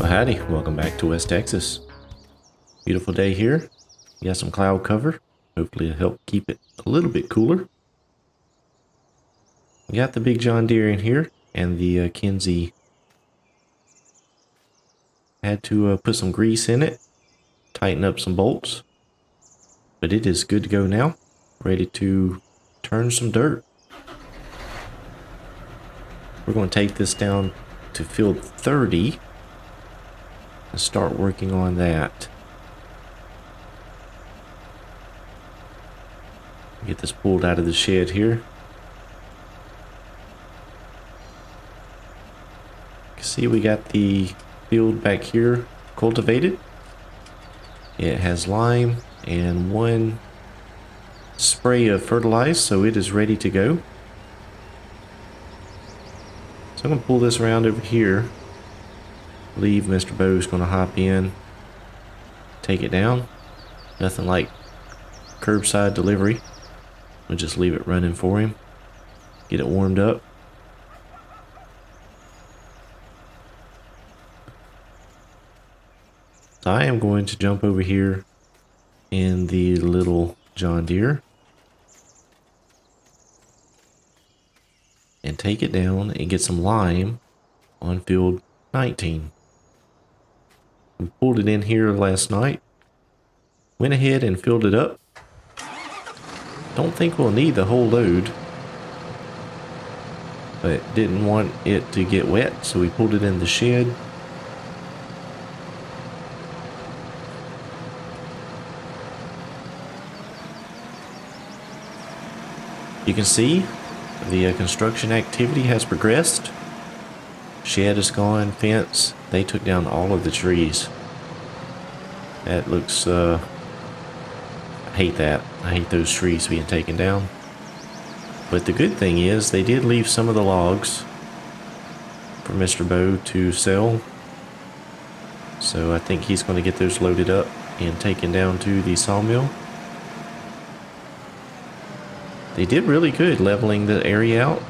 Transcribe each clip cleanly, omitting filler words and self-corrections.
Well, howdy, welcome back to West Texas. Beautiful day here. We got some cloud cover. Hopefully it'll help keep it a little bit cooler. We got the big John Deere in here and the Kinsey. Had to put some grease in it, tighten up some bolts, but it is good to go now. Ready to turn some dirt. We're going to take this down to field 30 and start working on that. Get this pulled out of the shed here. You can see we got the field back here cultivated. It has lime and one spray of fertilizer, so it is ready to go. So I'm going to pull this around over here. I believe Mr. Bo's going to hop in, take it down. Nothing like curbside delivery. We'll just leave it running for him. Get it warmed up. So I am going to jump over here in the little John Deere and take it down and get some lime on field 19. We pulled it in here last night. Went ahead and filled it up. Don't think we'll need the whole load, but didn't want it to get wet, so we pulled it in the shed. You can see the construction activity has progressed. Shed is gone, fence. They took down all of the trees. That looks, I hate that. I hate those trees being taken down. But the good thing is they did leave some of the logs for Mr. Bo to sell. So I think he's going to get those loaded up and taken down to the sawmill. They did really good leveling the area out.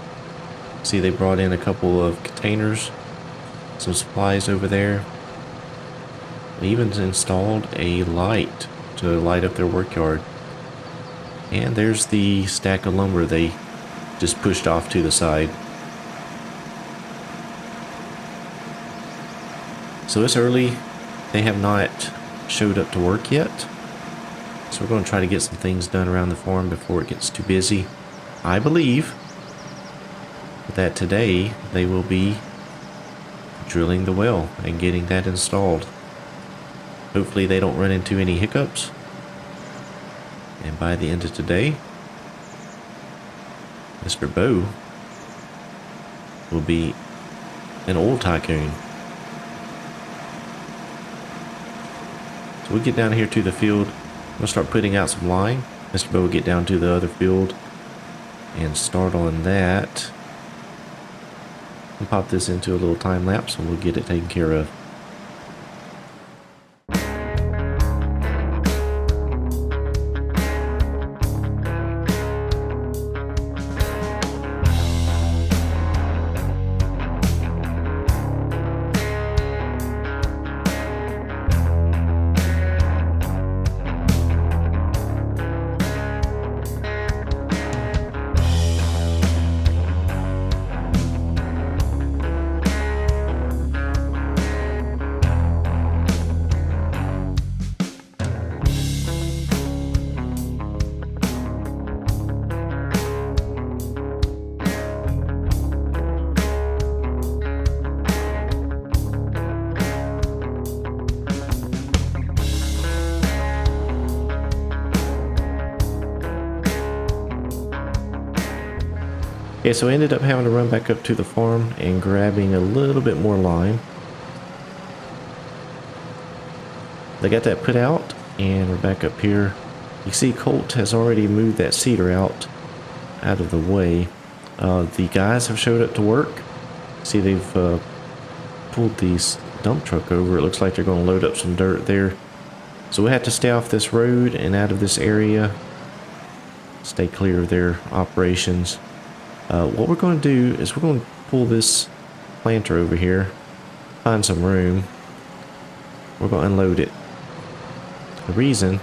See, they brought in a couple of containers, some supplies over there. They even installed a light to light up their work yard. And there's the stack of lumber they just pushed off to the side. So it's early. They have not showed up to work yet. So we're going to try to get some things done around the farm before it gets too busy. I believe that today they will be drilling the well and getting that installed. Hopefully they don't run into any hiccups. And by the end of today, Mr. Bo will be an oil tycoon. So we get down here to the field. We'll start putting out some line. Mr. Bo will get down to the other field and start on that. And pop this into a little time lapse and we'll get it taken care of. Okay, so I ended up having to run back up to the farm and grabbing a little bit more lime. They got that put out and we're back up here. You see Colt has already moved that cedar out of the way. The guys have showed up to work. See, they've pulled the dump truck over. It looks like they're going to load up some dirt there. So we have to stay off this road and out of this area. Stay clear of their operations. What we're going to do is we're going to pull this planter over here, find some room, we're going to unload it. The reason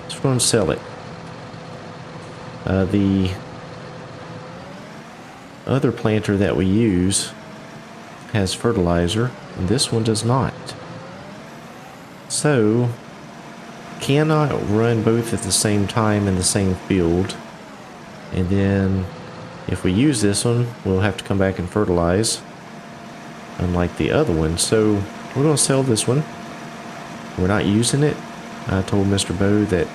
is we're going to sell it. The other planter that we use has fertilizer, and this one does not. So, cannot run both at the same time in the same field. And then, if we use this one, we'll have to come back and fertilize, unlike the other one. So, we're going to sell this one. We're not using it. I told Mr. Bow that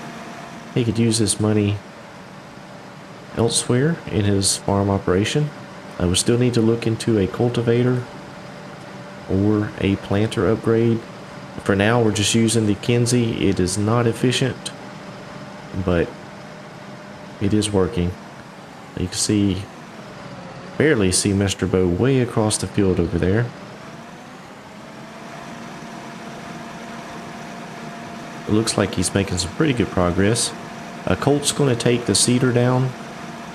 he could use this money elsewhere in his farm operation. I would still need to look into a cultivator or a planter upgrade. For now, we're just using the Kinsey. It is not efficient, but it is working. You can see, barely see Mr. Bow way across the field over there. It looks like he's making some pretty good progress. Colt's going to take the seeder down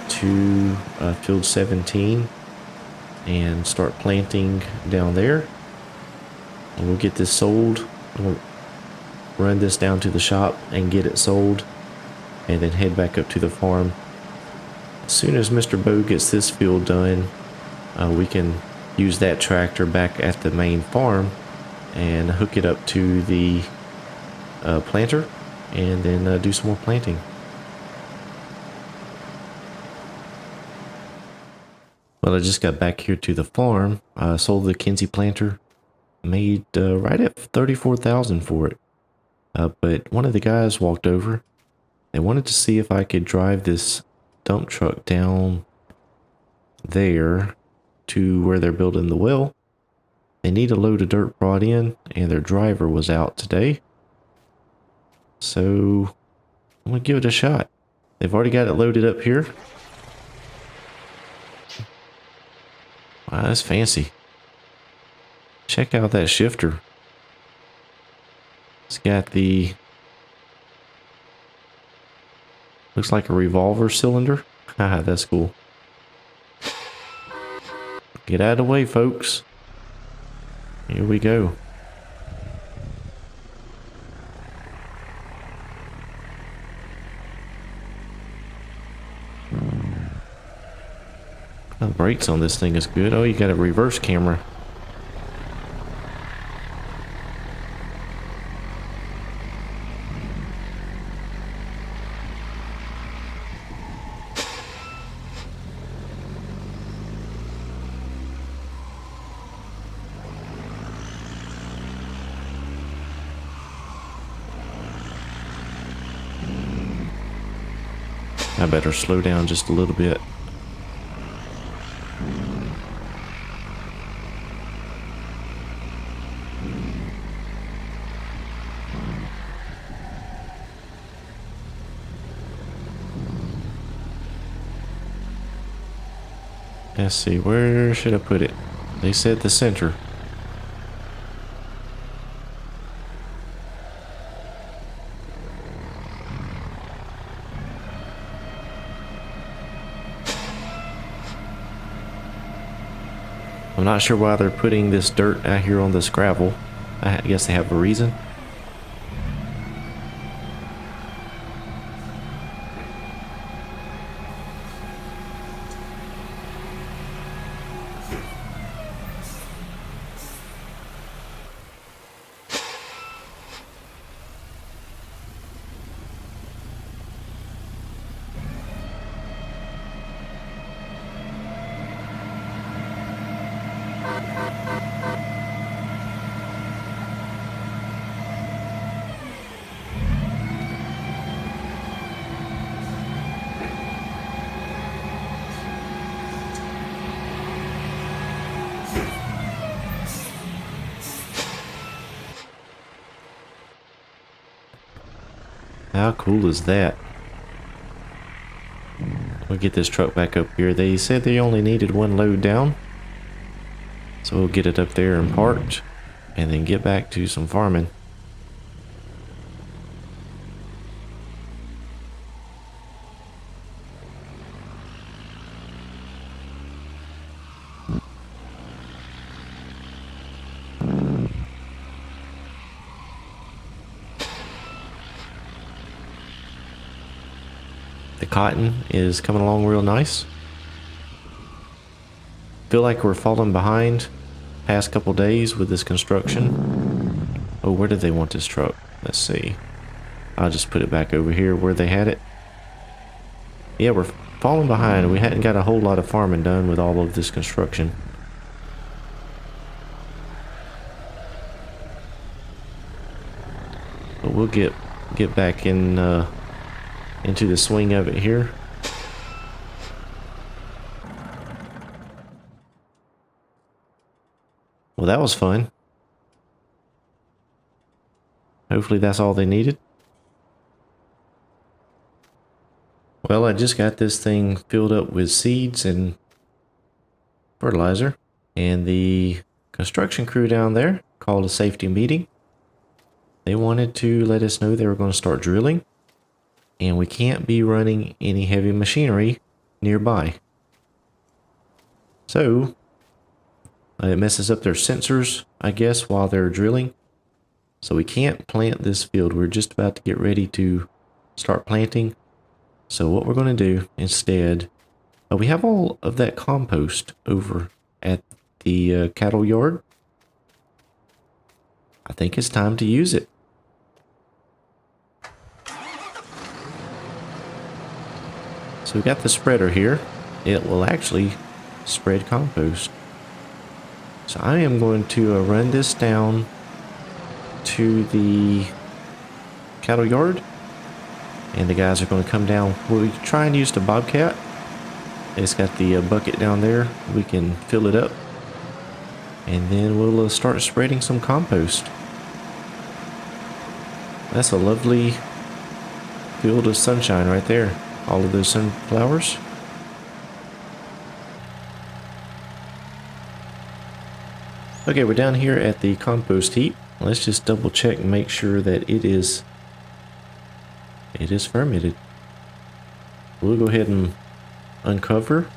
to field 17 and start planting down there. And we'll get this sold. We'll run this down to the shop and get it sold, and then head back up to the farm. As soon as Mr. Bow gets this field done, we can use that tractor back at the main farm and hook it up to the planter, and then do some more planting. Well, I just got back here to the farm. I sold the Kinsey planter, made right at $34,000 for it. But one of the guys walked over. They wanted to see if I could drive this dump truck down there to where they're building the well. They need a load of dirt brought in, and their driver was out today. So I'm gonna give it a shot. They've already got it loaded up here. Wow, that's fancy. Check out that shifter. It's got the, looks like a revolver cylinder. Haha, that's cool. Get out of the way, folks. Here we go. The brakes on this thing is good. Oh, you got a reverse camera. I better slow down just a little bit. Let's see, where should I put it? They said the center. I'm not sure why they're putting this dirt out here on this gravel. I guess they have a reason. How cool is that? We'll get this truck back up here. They said they only needed one load down. So we'll get it up there and parked, and then get back to some farming. cotton is coming along real nice. Feel like we're falling behind past couple days with this construction. Oh, where did they want this truck? Let's see. I'll just put it back over here where they had it. Yeah, we're falling behind. We hadn't got a whole lot of farming done with all of this construction. But we'll get back in into the swing of it here. Well, that was fun. Hopefully that's all they needed. Well, I just got this thing filled up with seeds and fertilizer, and the construction crew down there called a safety meeting. They wanted to let us know they were going to start drilling, and we can't be running any heavy machinery nearby. So it messes up their sensors, I guess, while they're drilling. So we can't plant this field. We're just about to get ready to start planting. So what we're going to do instead, we have all of that compost over at the cattle yard. I think it's time to use it. So we got the spreader here. It will actually spread compost. So I am going to run this down to the cattle yard, and the guys are going to come down. We'll try and use the bobcat. It's got the bucket down there. We can fill it up, and then we'll start spreading some compost. That's a lovely field of sunshine right there. All of those sunflowers. Okay, we're down here at the compost heap. Let's just double check and make sure that it is fermented. We'll go ahead and uncover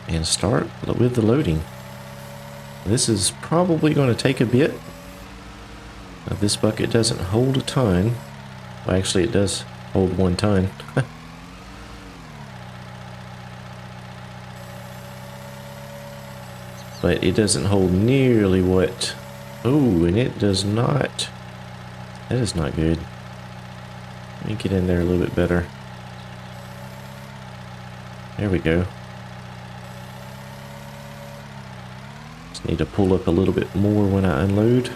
and start with the loading. This is probably going to take a bit. This bucket doesn't hold a ton. Well, actually it does hold 1 ton. But it doesn't hold nearly what... Oh, and it does not... That is not good. Let me get in there a little bit better. There we go. Just need to pull up a little bit more when I unload.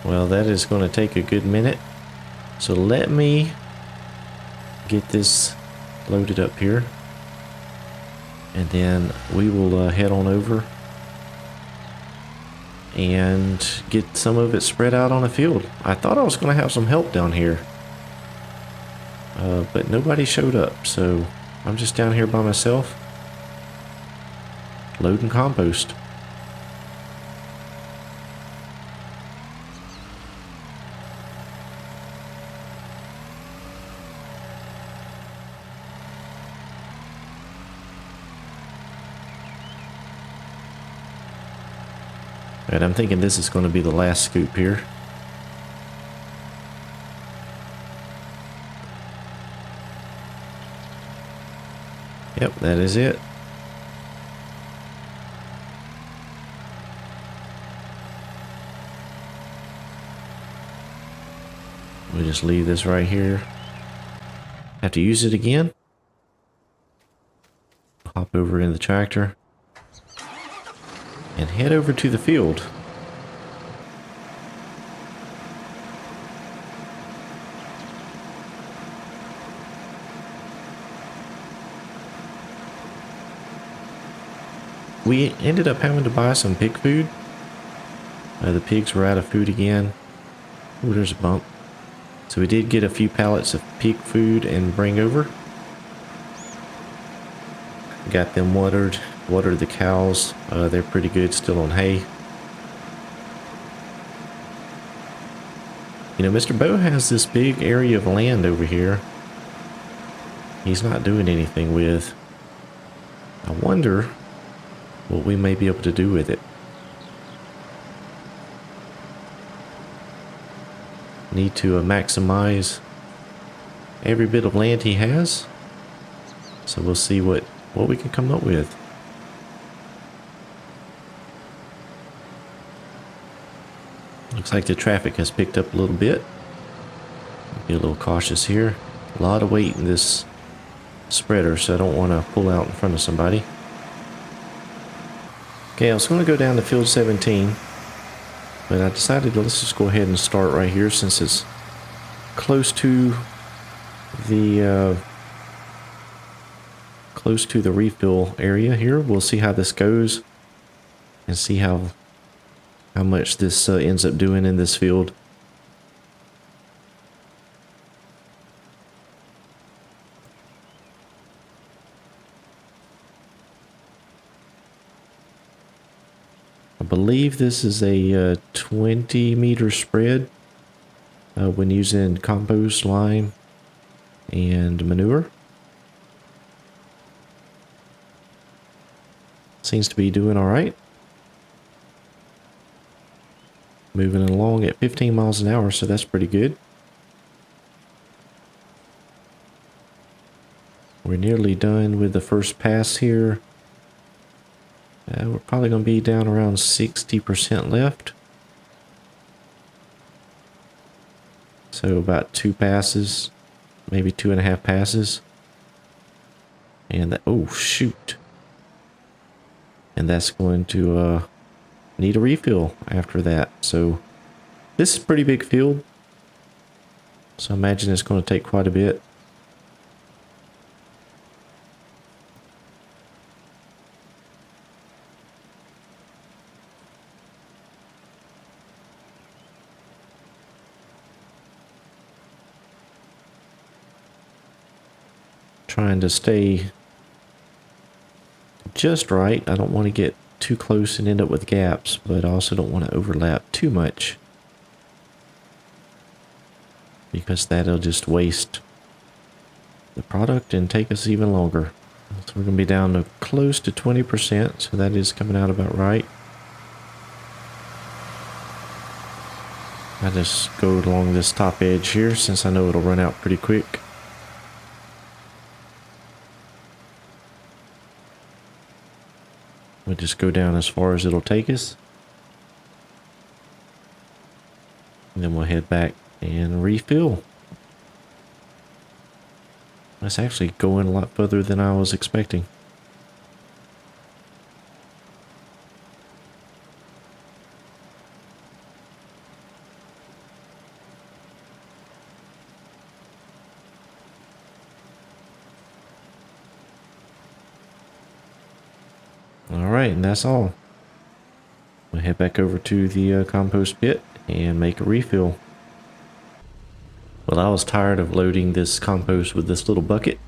Well, that is going to take a good minute. So let me get this loaded up here, and then we will head on over and get some of it spread out on the field. I thought I was going to have some help down here, but nobody showed up, so I'm just down here by myself loading compost. And I'm thinking this is going to be the last scoop here. Yep, that is it. We just leave this right here. Have to use it again. Hop over in the tractor and head over to the field. We ended up having to buy some pig food. The pigs were out of food again. Ooh, there's a bump. So we did get a few pallets of pig food and bring over. Got them watered water the cows. They're pretty good still on hay. You know, Mr. Bo has this big area of land over here he's not doing anything with. I wonder what we may be able to do with it. Need to maximize every bit of land he has. So we'll see what we can come up with. Looks like the traffic has picked up a little bit. Be a little cautious here. A lot of weight in this spreader, so I don't want to pull out in front of somebody. Okay, I was going to go down to field 17, but I decided let's just go ahead and start right here since it's close to the refill area here. We'll see how this goes and see how much this ends up doing in this field. I believe this is a 20-meter spread when using compost, lime, and manure. Seems to be doing all right. Moving along at 15 miles an hour, so that's pretty good. We're nearly done with the first pass here. We're probably going to be down around 60% left. So about 2 passes, maybe 2.5 passes. And that, oh shoot. And that's going to need a refill after that. So this is a pretty big field. So I imagine it's going to take quite a bit. Trying to stay just right. I don't want to get too close and end up with gaps, but I also don't want to overlap too much, because that'll just waste the product and take us even longer. So we're going to be down to close to 20%, so that is coming out about right. I just go along this top edge here since I know it'll run out pretty quick. We'll just go down as far as it'll take us. And then we'll head back and refill. That's actually going a lot further than I was expecting. Alright, and that's all. We'll head back over to the compost pit and make a refill. Well, I was tired of loading this compost with this little bucket.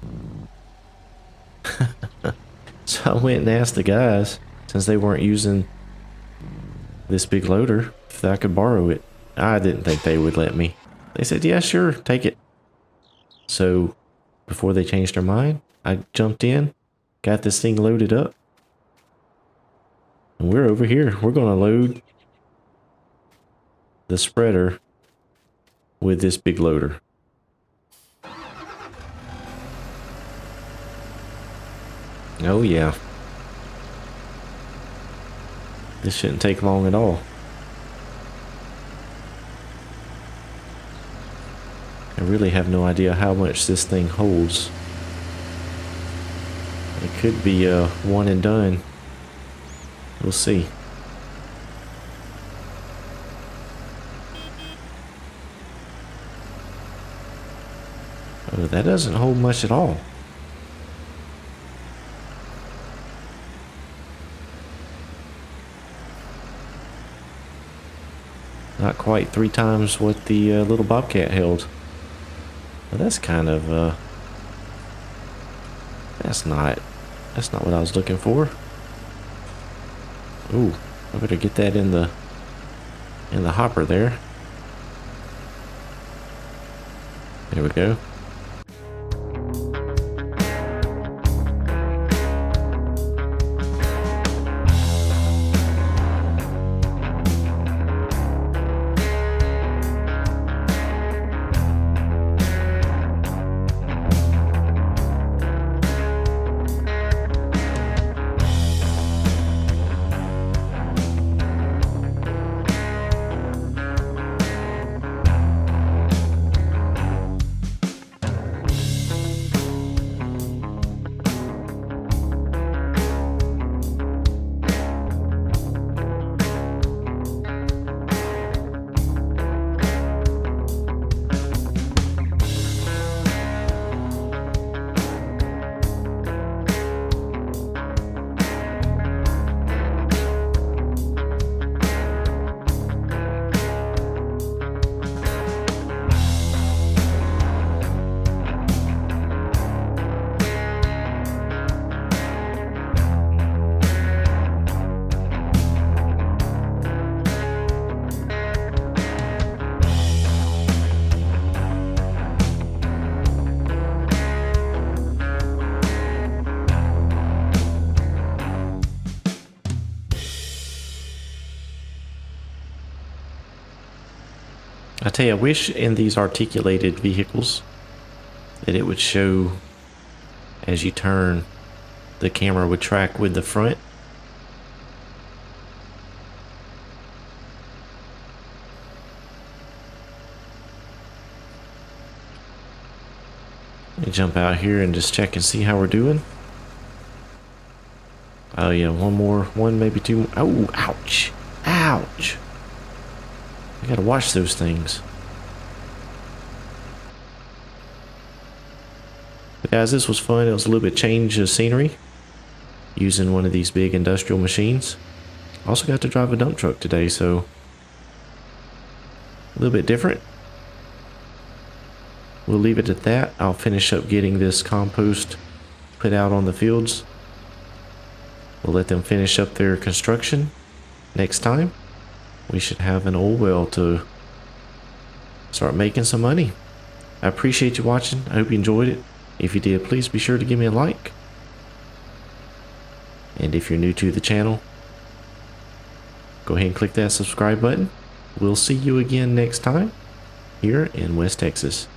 So I went and asked the guys, since they weren't using this big loader, if I could borrow it. I didn't think they would let me. They said, yeah, sure, take it. So before they changed their mind, I jumped in, got this thing loaded up. And we're over here. We're going to load the spreader with this big loader. Oh yeah. This shouldn't take long at all. I really have no idea how much this thing holds. It could be a one and done. We'll see. Oh, that doesn't hold much at all. Not quite 3 times what the little Bobcat held. Well, that's kind of that's not what I was looking for. Ooh, I better get that in the hopper there. There we go. I tell you, I wish in these articulated vehicles that it would show as you turn, the camera would track with the front. Let me jump out here and just check and see how we're doing. Oh yeah, one, maybe two more. Oh, ouch. Ouch. I gotta watch those things. But guys, this was fun. It was a little bit change of scenery using one of these big industrial machines. Also got to drive a dump truck today, so a little bit different. We'll leave it at that. I'll finish up getting this compost put out on the fields. We'll let them finish up their construction. Next time, we should have an old well to start making some money. I appreciate you watching. I hope you enjoyed it. If you did, please be sure to give me a like. And if you're new to the channel, go ahead and click that subscribe button. We'll see you again next time here in West Texas.